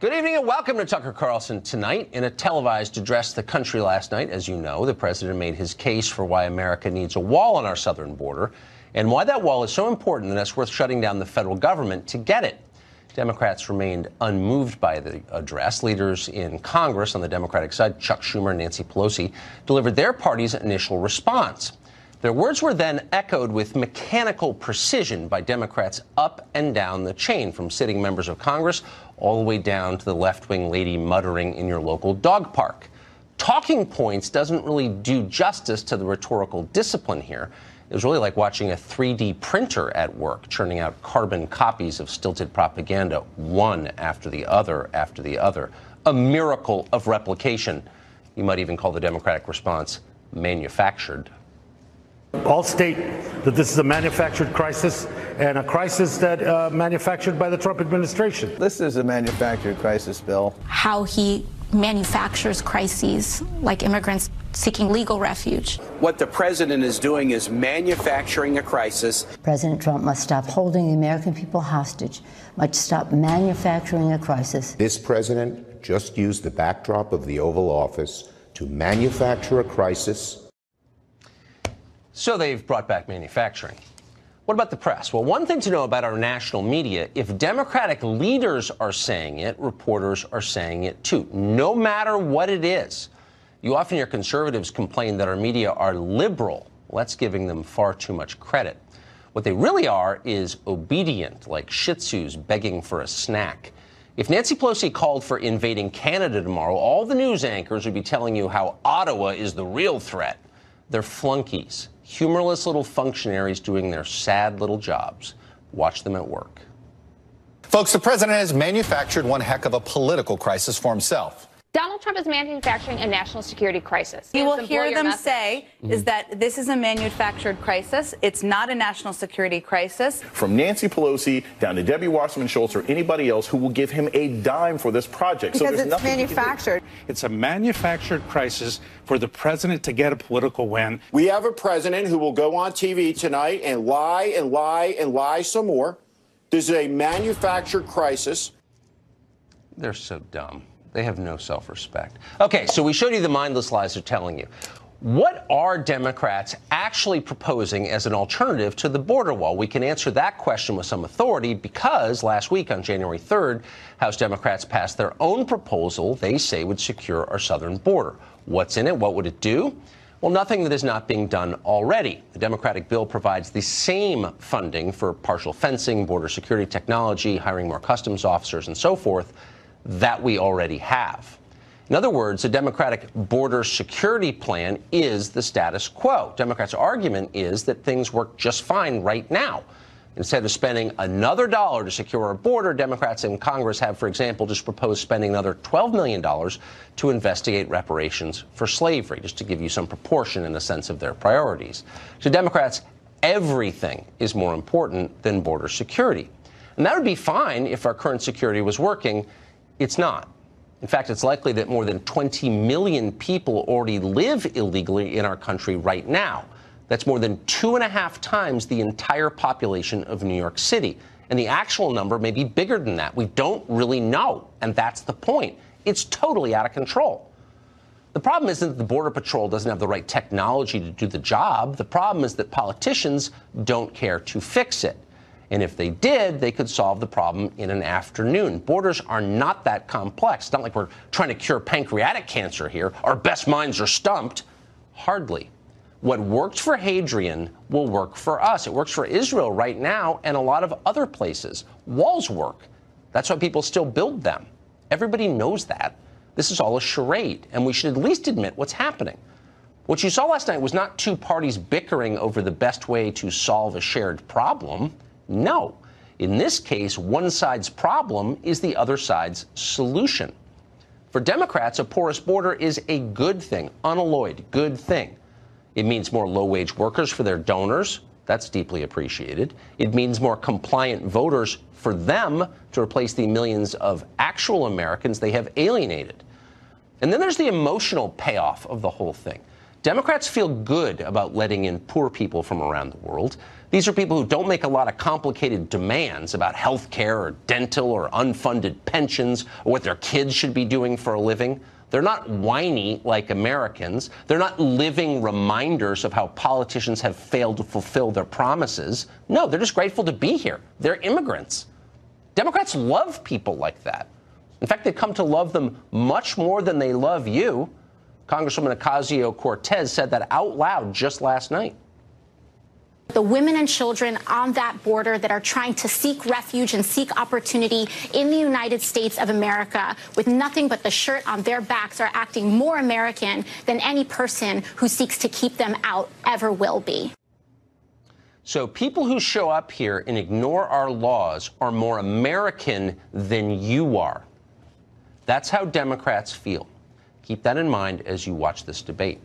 Good evening and welcome to Tucker Carlson Tonight. In a televised address to the country last night, as you know, the president made his case for why America needs a wall on our southern border and why that wall is so important that it's worth shutting down the federal government to get it. Democrats remained unmoved by the address. Leaders in Congress on the Democratic side, Chuck Schumer and Nancy Pelosi, delivered their party's initial response. Their words were then echoed with mechanical precision by Democrats up and down the chain, from sitting members of Congress all the way down to the left-wing lady muttering in your local dog park. Talking points doesn't really do justice to the rhetorical discipline here. It was really like watching a 3D printer at work, churning out carbon copies of stilted propaganda, one after the other after the other. A miracle of replication. You might even call the Democratic response manufactured. All state that this is a manufactured crisis, and a crisis that manufactured by the Trump administration. This is a manufactured crisis, Bill. How he manufactures crises like immigrants seeking legal refuge. What the president is doing is manufacturing a crisis. President Trump must stop holding the American people hostage, must stop manufacturing a crisis. This president just used the backdrop of the Oval Office to manufacture a crisis. So they've brought back manufacturing. What about the press? Well, one thing to know about our national media, if Democratic leaders are saying it, reporters are saying it too, no matter what it is. You often hear conservatives complain that our media are liberal. Well, that's giving them far too much credit. What they really are is obedient, like Shih Tzus begging for a snack. If Nancy Pelosi called for invading Canada tomorrow, all the news anchors would be telling you how Ottawa is the real threat. They're flunkies, humorless little functionaries doing their sad little jobs. Watch them at work. Folks, the president has manufactured one heck of a political crisis for himself. Donald Trump is manufacturing a national security crisis. You will hear them say is that this is a manufactured crisis. It's not a national security crisis. From Nancy Pelosi down to Debbie Wasserman Schultz or anybody else who will give him a dime for this project. Because so there's it's manufactured. It's a manufactured crisis for the president to get a political win. We have a president who will go on TV tonight and lie and lie and lie some more. This is a manufactured crisis. They're so dumb. They have no self-respect. Okay, so we showed you the mindless lies they're telling you. What are Democrats actually proposing as an alternative to the border wall? We can answer that question with some authority because last week on January 3rd, House Democrats passed their own proposal they say would secure our southern border. What's in it? What would it do? Well, nothing that is not being done already. The Democratic bill provides the same funding for partial fencing, border security technology, hiring more customs officers, and so forth that we already have. In other words, the Democratic border security plan is the status quo. Democrats' argument is that things work just fine right now. Instead of spending another dollar to secure our border, Democrats in Congress have, for example, just proposed spending another $12 million to investigate reparations for slavery, just to give you some proportion in the sense of their priorities. To Democrats, everything is more important than border security. And that would be fine if our current security was working. It's not. In fact, it's likely that more than 20 million people already live illegally in our country right now. That's more than 2.5 times the entire population of New York City. And the actual number may be bigger than that. We don't really know. And that's the point. It's totally out of control. The problem isn't that the Border Patrol doesn't have the right technology to do the job. The problem is that politicians don't care to fix it. And if they did, they could solve the problem in an afternoon. Borders are not that complex. It's not like we're trying to cure pancreatic cancer here. Our best minds are stumped. Hardly. What worked for Hadrian will work for us. It works for Israel right now and a lot of other places. Walls work. That's why people still build them. Everybody knows that. This is all a charade, and we should at least admit what's happening. What you saw last night was not two parties bickering over the best way to solve a shared problem. No. In this case, one side's problem is the other side's solution. For Democrats, a porous border is a good thing, unalloyed good thing. It means more low-wage workers for their donors. That's deeply appreciated. It means more compliant voters for them to replace the millions of actual Americans they have alienated. And then there's the emotional payoff of the whole thing. Democrats feel good about letting in poor people from around the world. These are people who don't make a lot of complicated demands about health care or dental or unfunded pensions or what their kids should be doing for a living. They're not whiny like Americans. They're not living reminders of how politicians have failed to fulfill their promises. No, they're just grateful to be here. They're immigrants. Democrats love people like that. In fact, they come to love them much more than they love you. Congresswoman Ocasio-Cortez said that out loud just last night. The women and children on that border that are trying to seek refuge and seek opportunity in the United States of America with nothing but the shirt on their backs are acting more American than any person who seeks to keep them out ever will be. So people who show up here and ignore our laws are more American than you are. That's how Democrats feel. Keep that in mind as you watch this debate.